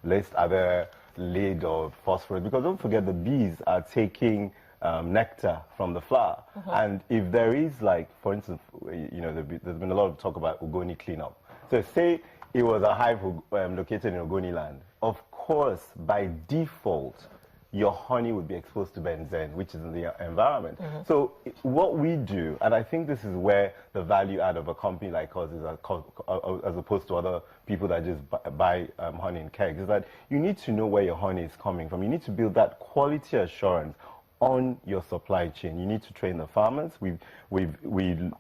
list? Are there lead or phosphorus? Because don't forget the bees are taking nectar from the flower. And if there is, like, for instance, you know, there's been a lot of talk about Ogoni cleanup. So say it was a hive located in Ogoni land. Of course, by default, your honey would be exposed to benzene, which is in the environment. So what we do, and I think this is where the value add of a company like us is, as opposed to other people that just buy honey in kegs, is that you need to know where your honey is coming from. You need to build that quality assurance on your supply chain. You need to train the farmers. We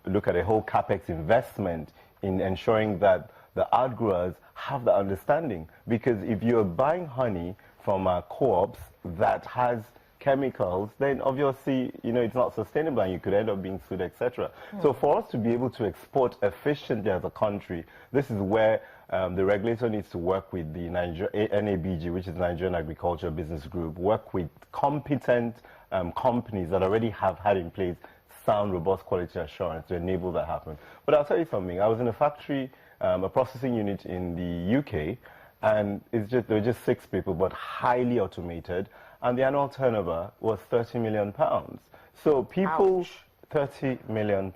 look at a whole capex investment in ensuring that the outgrowers have the understanding. Because if you're buying honey from co-ops that has chemicals, then obviously, you know, it's not sustainable and you could end up being sued, etc. So for us to be able to export efficiently as a country, this is where the regulator needs to work with the NABG, which is Nigerian Agricultural Business Group, work with competent companies that already have had in place sound, robust quality assurance to enable that happen. But I'll tell you something. I was in a factory, a processing unit in the UK, and there were just 6 people, but highly automated, and the annual turnover was £30 million. So people, Ouch. £30 million.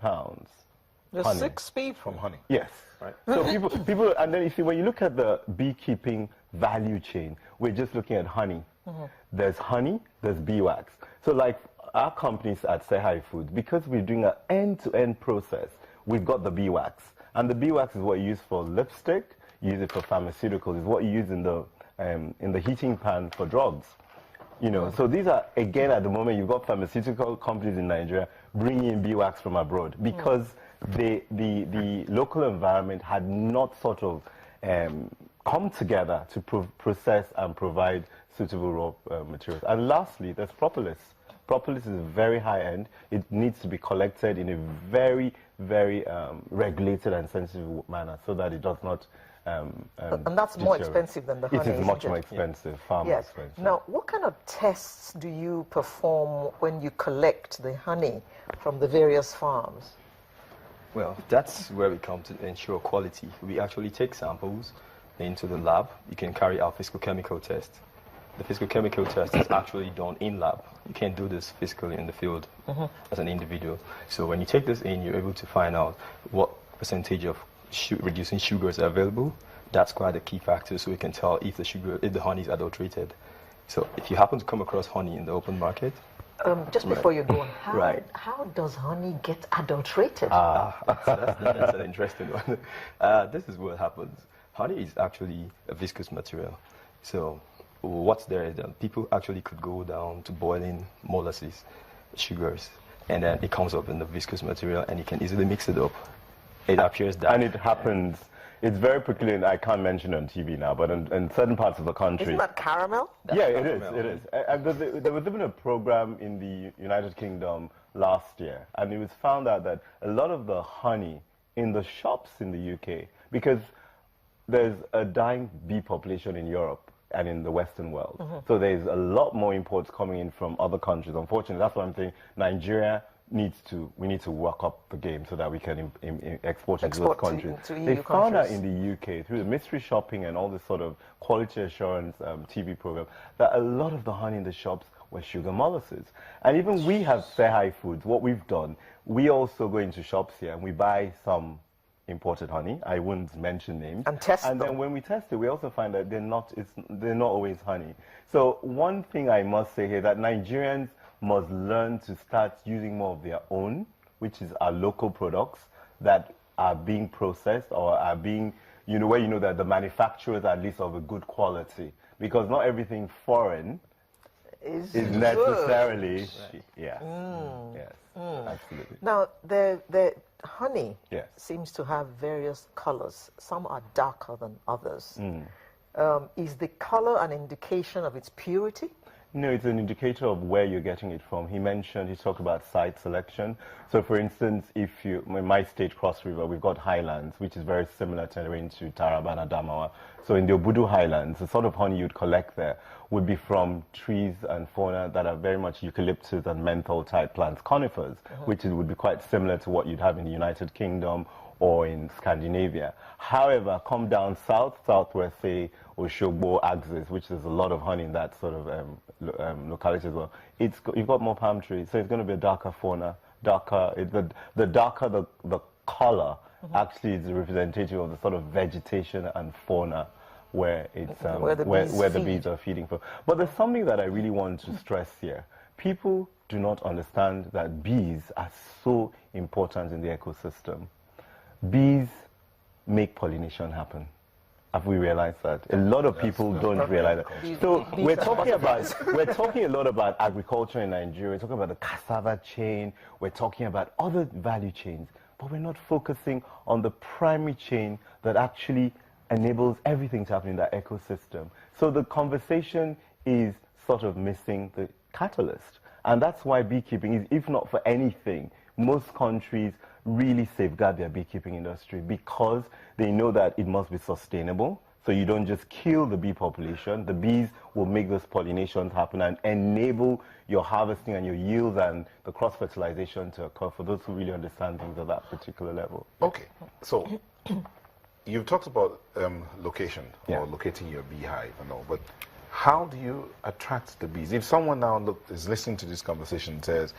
There's honey. 6 people. From honey. Yes. Right. So people, and then you see, when you look at the beekeeping value chain, we're just looking at honey. There's honey, there's beeswax. So like our companies at Sehai Foods, because we're doing an end-to-end process, we've got the beeswax. And the beeswax is what you use for lipstick, you use it for pharmaceuticals, it's what you use in the heating pan for drugs. You know, so these are, again, at the moment, you've got pharmaceutical companies in Nigeria bringing in beeswax from abroad because the local environment had not sort of come together to process and provide suitable raw materials. And lastly, there's propolis. Propolis is very high end. It needs to be collected in a very, very regulated and sensitive manner so that it does not and that's more expensive than the honey. It is much more expensive, far more expensive. Now, what kind of tests do you perform when you collect the honey from the various farms? Well, that's where we come to ensure quality. We actually take samples into the lab. You can carry out physical chemical test. The physical chemical test is actually done in lab. You can't do this physically in the field as an individual. So when you take this in, you're able to find out what percentage of reducing sugars are available. That's quite a key factor, so we can tell if the honey is adulterated. So if you happen to come across honey in the open market, just before you go on, how does honey get adulterated? That's an interesting one. This is what happens. Honey is actually a viscous material. So what's there is that people actually could go down to boiling molasses, sugars, and then it comes up in the viscous material, and you can easily mix it up. It appears that. And it happens. It's very peculiar, and I can't mention it on TV now, but in certain parts of the country. Isn't that caramel? Yeah, it is. It is. There was even a program in the United Kingdom last year, and it was found out that a lot of the honey in the shops in the UK, because there's a dying bee population in Europe and in the Western world, so there's a lot more imports coming in from other countries. Unfortunately, that's why I'm saying Nigeria we need to work up the game so that we can export into those countries. They found out in the UK through the mystery shopping and all this sort of quality assurance TV program that a lot of the honey in the shops were sugar molasses. And even we have Sehai Foods. What we've done, we also go into shops here and we buy some imported honey. I wouldn't mention names. And test them. And then when we test it, we also find that they're not always honey. So one thing I must say here that Nigerians must learn to start using more of their own, which is our local products that are being processed or are being, where you know that the manufacturers are at least of a good quality. Because not everything foreign is necessarily, yes, absolutely. Now, the honey seems to have various colors. Some are darker than others. Is the color an indication of its purity? No, it's an indicator of where you're getting it from. He talked about site selection. So for instance, in my state, Cross River, we've got highlands, which is very similar terrain to Taraba and Adamawa. So in the Obudu highlands, the sort of honey you'd collect there would be from trees and fauna that are very much eucalyptus and menthol type plants, conifers, which would be quite similar to what you'd have in the United Kingdom or in Scandinavia. However, come down southwest, say Oshogbo axis, which is a lot of honey in that sort of locality as well. You've got more palm trees, so it's going to be a darker fauna, the darker the color actually is representative of the sort of vegetation and fauna where it's where the bees are feeding from. But there's something that I really want to stress here. People do not understand that bees are so important in the ecosystem. Bees make pollination happen. Have we realized that? A lot of people don't realize that. So we're talking a lot about agriculture in Nigeria. We're talking about the cassava chain. We're talking about other value chains, but we're not focusing on the primary chain that actually enables everything to happen in that ecosystem. So the conversation is sort of missing the catalyst. And that's why beekeeping is, if not for anything, most countries really safeguard their beekeeping industry because they know that it must be sustainable. So you don't just kill the bee population. The bees will make those pollinations happen and enable your harvesting and your yields and the cross-fertilization to occur for those who really understand things at that particular level. Okay, so you've talked about location or locating your beehive and all, but how do you attract the bees? If someone now is listening to this conversation and says,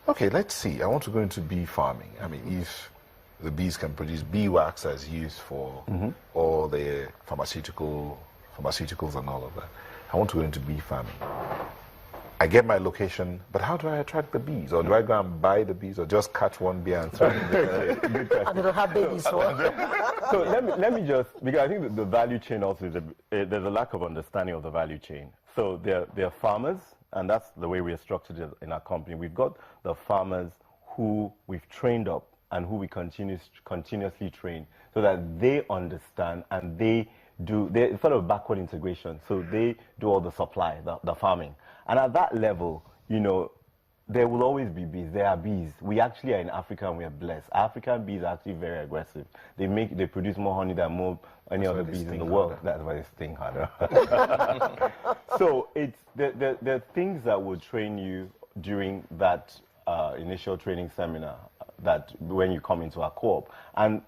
okay, let's see, I want to go into bee farming. I mean, if the bees can produce bee wax as used for all the pharmaceuticals and all of that, I want to go into bee farming. I get my location, but how do I attract the bees? Or do I go and buy the bees, or just catch one bee and throw it in the And they don't have babies. So let me just, because I think the value chain also is there's a lack of understanding of the value chain. So there are farmers, and that's the way we are structured in our company. We've got the farmers who we've trained up and who we continuously train so that they understand and they're sort of backward integration. So they do all the supply, the farming. And at that level, you know, there will always be bees. There are bees. We actually are in Africa and we are blessed. African bees are actually very aggressive. They produce more honey than any other bees in the world. That's why they sting harder. So there are things that will train you during that initial training seminar that when you come into our co-op. And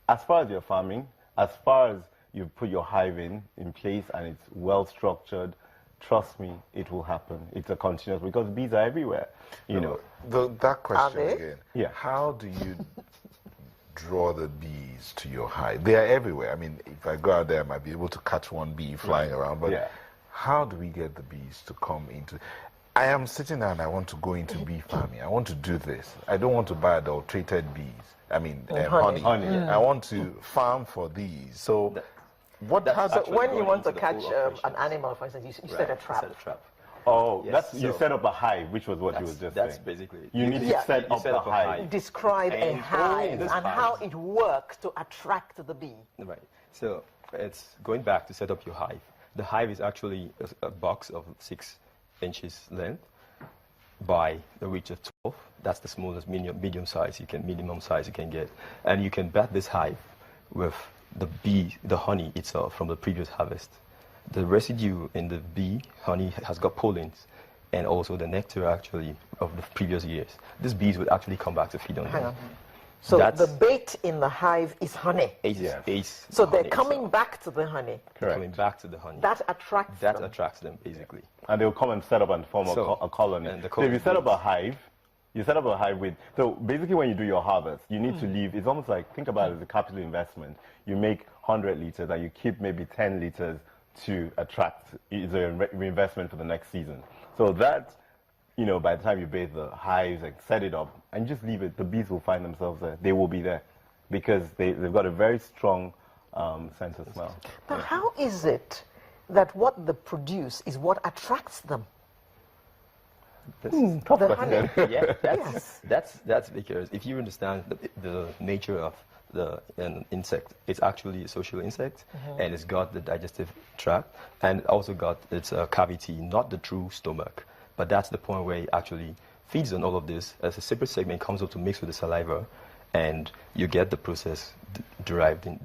as far as your farming, as far as you put your hive in place and it's well structured, trust me, it will happen. It's a continuous, because bees are everywhere, you know. That question again. Yeah. How do you draw the bees to your hive? They are everywhere. I mean, if I go out there, I might be able to catch one bee flying around, but how do we get the bees to come into... I am sitting there and I want to go into bee farming. I want to do this. I don't want to buy adulterated bees. I mean, honey. I want to farm for these. So... So when you want to catch an animal, for instance, you set a trap. Oh, yes, you set up a hive, which was what you were just saying. That's basically... You need to set up a hive. Describe a hive and how it works to attract the bee. Right. So it's going back to set up your hive. The hive is actually a box of 6 inches length by the reach of 12. That's the smallest minimum size you can get. And you can bat this hive with the honey itself from the previous harvest. The residue in the bee honey has got pollens and also the nectar actually of the previous years. These bees would actually come back to feed on them. So the bait in the hive is honey. So they're coming back to the honey. Correct. Coming back to the honey. That attracts them. That attracts them, basically. And they'll come and set up and form a colony. So if you set up a hive, so basically when you do your harvest, you need to leave, it's almost like, think about it as a capital investment. You make 100 liters and you keep maybe 10 liters to attract, is a reinvestment for the next season. So that, you know, by the time you bathe the hives and set it up and just leave it, the bees will find themselves there. They will be there because they've got a very strong sense of smell. But how is it that what they produce is what attracts them? Tough question. That's because if you understand the nature of an insect, it's actually a social insect, and it's got the digestive tract, and also got its cavity, not the true stomach. But that's the point where it actually feeds on all of this as a separate segment comes up to mix with the saliva, and you get the process derived in